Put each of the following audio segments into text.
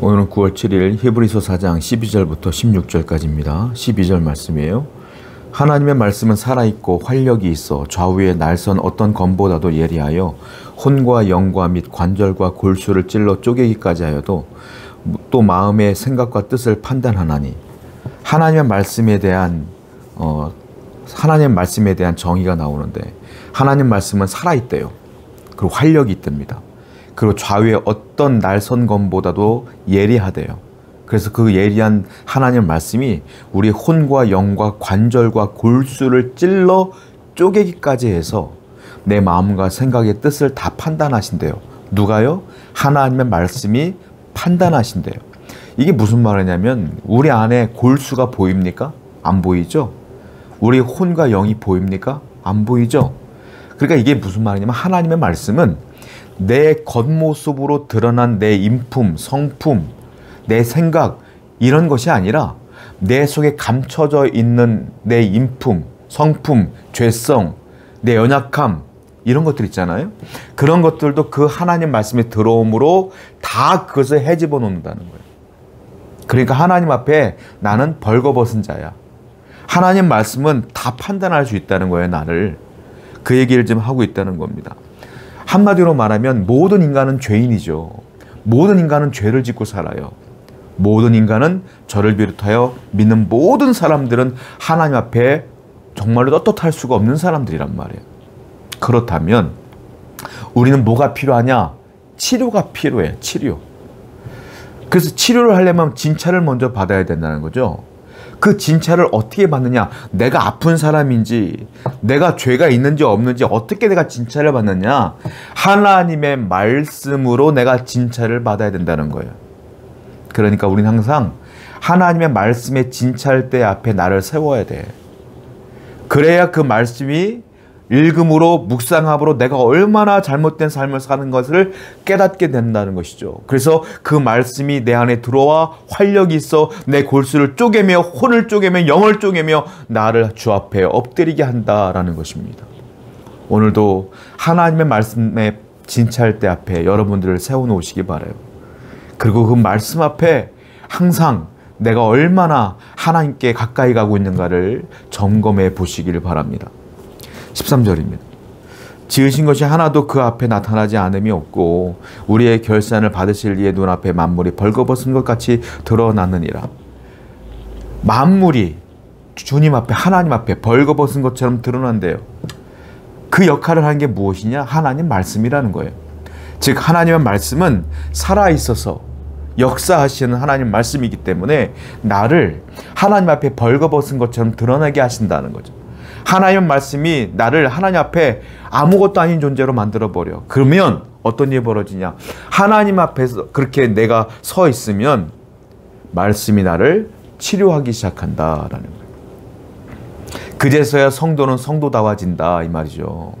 오늘은 9월 7일 히브리서 4장 12절부터 16절까지입니다. 12절 말씀이에요. 하나님의 말씀은 살아있고 활력이 있어 좌우에 날선 어떤 검보다도 예리하여 혼과 영과 및 관절과 골수를 찔러 쪼개기까지 하여도 또 마음의 생각과 뜻을 판단하나니 하나님의 말씀에 대한 정의가 나오는데 하나님 말씀은 살아있대요. 그리고 활력이 있답니다. 그리고 좌우에 어떤 날선 검보다도 예리하대요. 그래서 그 예리한 하나님 말씀이 우리 혼과 영과 관절과 골수를 찔러 쪼개기까지 해서 내 마음과 생각의 뜻을 다 판단하신대요. 누가요? 하나님의 말씀이 판단하신대요. 이게 무슨 말이냐면 우리 안에 골수가 보입니까? 안 보이죠? 우리 혼과 영이 보입니까? 안 보이죠? 그러니까 이게 무슨 말이냐면 하나님의 말씀은 내 겉모습으로 드러난 내 인품, 성품, 내 생각 이런 것이 아니라 내 속에 감춰져 있는 내 인품, 성품, 죄성, 내 연약함 이런 것들 있잖아요. 그런 것들도 그 하나님 말씀에 들어옴으로 다 그것을 헤집어 놓는다는 거예요. 그러니까 하나님 앞에 나는 벌거벗은 자야. 하나님 말씀은 다 판단할 수 있다는 거예요. 나를. 그 얘기를 지금 하고 있다는 겁니다. 한마디로 말하면 모든 인간은 죄인이죠. 모든 인간은 죄를 짓고 살아요. 모든 인간은 저를 비롯하여 믿는 모든 사람들은 하나님 앞에 정말로 떳떳할 수가 없는 사람들이란 말이에요. 그렇다면 우리는 뭐가 필요하냐? 치료가 필요해. 치료. 그래서 치료를 하려면 진찰을 먼저 받아야 된다는 거죠. 그 진찰을 어떻게 받느냐? 내가 아픈 사람인지 내가 죄가 있는지 없는지 어떻게 내가 진찰을 받느냐? 하나님의 말씀으로 내가 진찰을 받아야 된다는 거예요. 그러니까 우리는 항상 하나님의 말씀의 진찰대 앞에 나를 세워야 돼. 그래야 그 말씀이 읽음으로 묵상함으로 내가 얼마나 잘못된 삶을 사는 것을 깨닫게 된다는 것이죠. 그래서 그 말씀이 내 안에 들어와 활력이 있어 내 골수를 쪼개며 혼을 쪼개며 영을 쪼개며 나를 주 앞에 엎드리게 한다라는 것입니다. 오늘도 하나님의 말씀의 진찰대 앞에 여러분들을 세워놓으시기 바라요. 그리고 그 말씀 앞에 항상 내가 얼마나 하나님께 가까이 가고 있는가를 점검해 보시기를 바랍니다. 13절입니다. 지으신 것이 하나도 그 앞에 나타나지 않음이 없고 우리의 결산을 받으실 이의 눈앞에 만물이 벌거벗은 것 같이 드러나느니라. 만물이 주님 앞에 하나님 앞에 벌거벗은 것처럼 드러난대요. 그 역할을 하는 게 무엇이냐? 하나님 말씀이라는 거예요. 즉 하나님의 말씀은 살아있어서 역사하시는 하나님 말씀이기 때문에 나를 하나님 앞에 벌거벗은 것처럼 드러나게 하신다는 거죠. 하나님 말씀이 나를 하나님 앞에 아무것도 아닌 존재로 만들어버려. 그러면 어떤 일이 벌어지냐? 하나님 앞에서 그렇게 내가 서 있으면 말씀이 나를 치료하기 시작한다라는 거예요. 그제서야 성도는 성도다워진다 이 말이죠.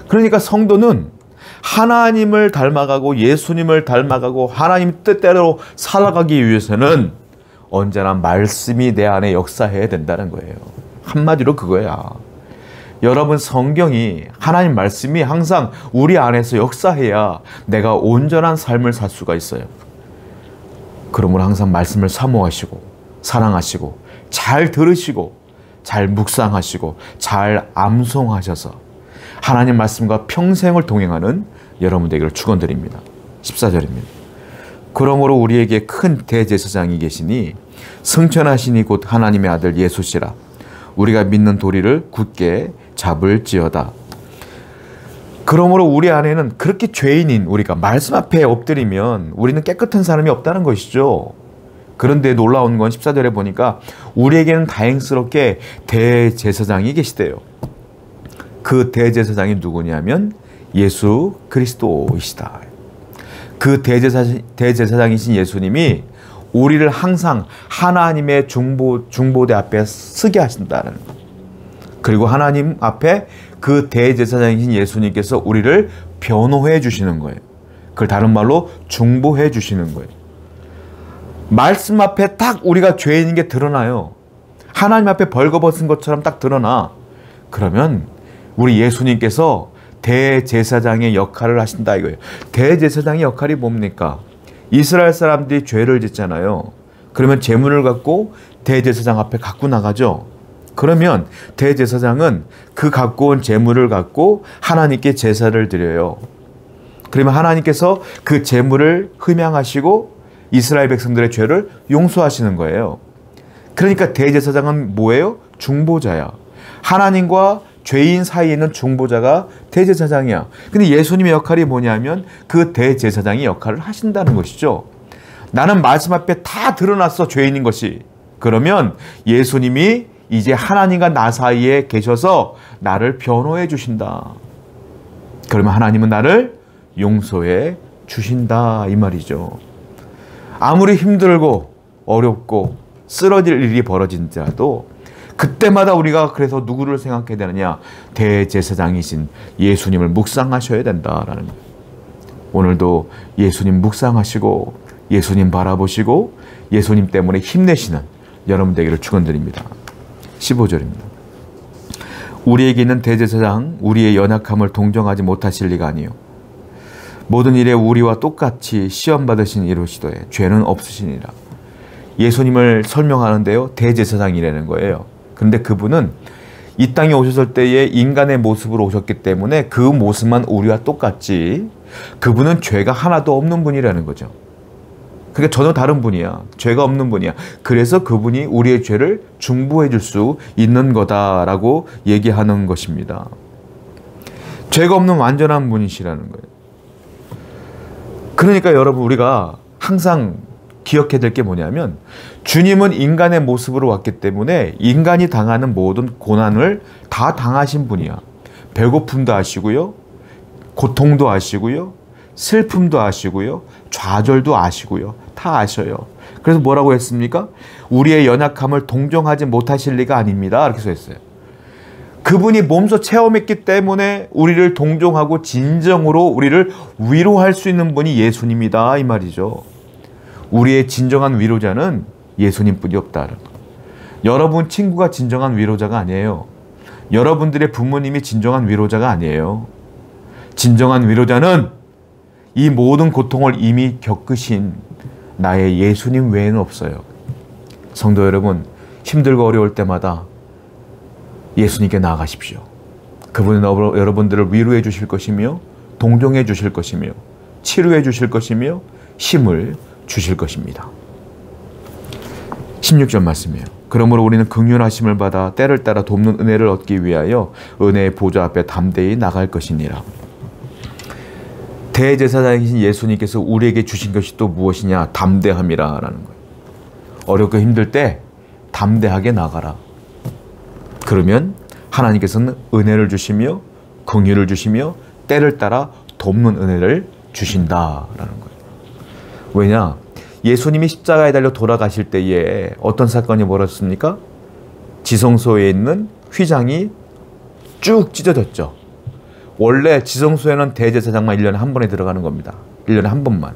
그러니까 성도는 하나님을 닮아가고 예수님을 닮아가고 하나님 뜻대로 살아가기 위해서는 언제나 말씀이 내 안에 역사해야 된다는 거예요. 한마디로 그거야. 여러분 성경이 하나님 말씀이 항상 우리 안에서 역사해야 내가 온전한 삶을 살 수가 있어요. 그러므로 항상 말씀을 사모하시고 사랑하시고 잘 들으시고 잘 묵상하시고 잘 암송하셔서 하나님 말씀과 평생을 동행하는 여러분 되기를 축원드립니다. 14절입니다. 그러므로 우리에게 큰 대제사장이 계시니 승천하시니 곧 하나님의 아들 예수시라. 우리가 믿는 도리를 굳게 잡을지어다. 그러므로 우리 안에는 그렇게 죄인인 우리가 말씀 앞에 엎드리면 우리는 깨끗한 사람이 없다는 것이죠. 그런데 놀라운 건 14절에 보니까 우리에게는 다행스럽게 대제사장이 계시대요. 그 대제사장이 누구냐면 예수 그리스도이시다. 그 대제사장이신 예수님이 우리를 항상 하나님의 중보대 앞에 서게 하신다는 것. 그리고 하나님 앞에 그 대제사장이신 예수님께서 우리를 변호해 주시는 거예요. 그걸 다른 말로 중보해 주시는 거예요. 말씀 앞에 딱 우리가 죄인인 게 드러나요. 하나님 앞에 벌거벗은 것처럼 딱 드러나. 그러면 우리 예수님께서 대제사장의 역할을 하신다 이거예요. 대제사장의 역할이 뭡니까? 이스라엘 사람들이 죄를 짓잖아요. 그러면 제물을 갖고 대제사장 앞에 갖고 나가죠. 그러면 대제사장은 그 갖고 온 제물을 갖고 하나님께 제사를 드려요. 그러면 하나님께서 그 제물을 흠양하시고 이스라엘 백성들의 죄를 용서하시는 거예요. 그러니까 대제사장은 뭐예요? 중보자야. 하나님과 죄인 사이에 있는 중보자가 대제사장이야. 근데 예수님의 역할이 뭐냐면 그 대제사장이 역할을 하신다는 것이죠. 나는 말씀 앞에 다 드러났어, 죄인인 것이. 그러면 예수님이 이제 하나님과 나 사이에 계셔서 나를 변호해 주신다. 그러면 하나님은 나를 용서해 주신다, 이 말이죠. 아무리 힘들고 어렵고 쓰러질 일이 벌어진지라도 그때마다 우리가 그래서 누구를 생각해야 되느냐? 대제사장이신 예수님을 묵상하셔야 된다라는 거예요. 오늘도 예수님 묵상하시고 예수님 바라보시고 예수님 때문에 힘내시는 여러분 되기를 축원드립니다. 15절입니다. 우리에게 있는 대제사장, 우리의 연약함을 동정하지 못하실 리가 아니요 모든 일에 우리와 똑같이 시험 받으신 이로시도에 죄는 없으시니라. 예수님을 설명하는데요, 대제사장이라는 거예요. 그런데 그분은 이 땅에 오셨을 때에 인간의 모습으로 오셨기 때문에 그 모습만 우리와 똑같지 그분은 죄가 하나도 없는 분이라는 거죠. 그러니까 전혀 다른 분이야. 죄가 없는 분이야. 그래서 그분이 우리의 죄를 중보해 줄 수 있는 거다라고 얘기하는 것입니다. 죄가 없는 완전한 분이시라는 거예요. 그러니까 여러분, 우리가 항상 기억해야 될 게 뭐냐면 주님은 인간의 모습으로 왔기 때문에 인간이 당하는 모든 고난을 다 당하신 분이야. 배고픔도 아시고요, 고통도 아시고요, 슬픔도 아시고요, 좌절도 아시고요, 다 아셔요. 그래서 뭐라고 했습니까? 우리의 연약함을 동정하지 못하실 리가 아닙니다, 이렇게 써있어요. 그분이 몸소 체험했기 때문에 우리를 동정하고 진정으로 우리를 위로할 수 있는 분이 예수님이다, 이 말이죠. 우리의 진정한 위로자는 예수님뿐이 없다. 여러분 친구가 진정한 위로자가 아니에요. 여러분들의 부모님이 진정한 위로자가 아니에요. 진정한 위로자는 이 모든 고통을 이미 겪으신 나의 예수님 외에는 없어요. 성도 여러분, 힘들고 어려울 때마다 예수님께 나아가십시오. 그분은 여러분들을 위로해 주실 것이며 동정해 주실 것이며 치료해 주실 것이며 힘을 주실 것입니다. 16절 말씀이에요. 그러므로 우리는 긍휼하심을 받아 때를 따라 돕는 은혜를 얻기 위하여 은혜의 보좌 앞에 담대히 나갈 것이니라. 대제사장이신 예수님께서 우리에게 주신 것이 또 무엇이냐? 담대함이라는 거예요. 어렵고 힘들 때 담대하게 나가라. 그러면 하나님께서는 은혜를 주시며 긍휼을 주시며 때를 따라 돕는 은혜를 주신다라는 거예요. 왜냐? 예수님이 십자가에 달려 돌아가실 때에 어떤 사건이 벌어졌습니까? 지성소에 있는 휘장이 쭉 찢어졌죠. 원래 지성소에는 대제사장만 1년에 한 번에 들어가는 겁니다. 1년에 한 번만.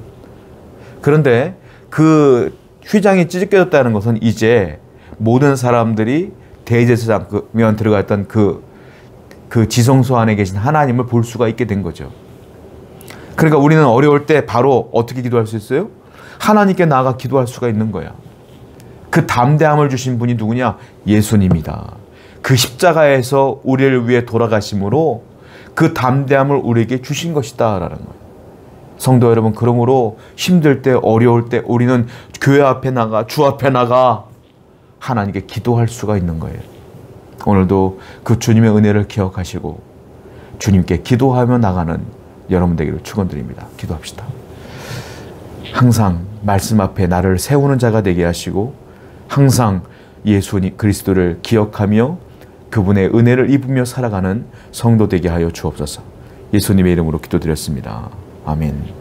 그런데 그 휘장이 찢어졌다는 것은 이제 모든 사람들이 대제사장면 들어가 있던 그 지성소 안에 계신 하나님을 볼 수가 있게 된 거죠. 그러니까 우리는 어려울 때 바로 어떻게 기도할 수 있어요? 하나님께 나아가 기도할 수가 있는 거야. 그 담대함을 주신 분이 누구냐? 예수님이다. 그 십자가에서 우리를 위해 돌아가심으로 그 담대함을 우리에게 주신 것이다 라는 거예요. 성도 여러분, 그러므로 힘들 때 어려울 때 우리는 교회 앞에 나가 주 앞에 나가 하나님께 기도할 수가 있는 거예요. 오늘도 그 주님의 은혜를 기억하시고 주님께 기도하며 나가는 여러분 되기를 축원드립니다. 기도합시다. 항상 말씀 앞에 나를 세우는 자가 되게 하시고 항상 예수 그리스도를 기억하며 그분의 은혜를 입으며 살아가는 성도 되게 하여 주옵소서. 예수님의 이름으로 기도드렸습니다. 아멘.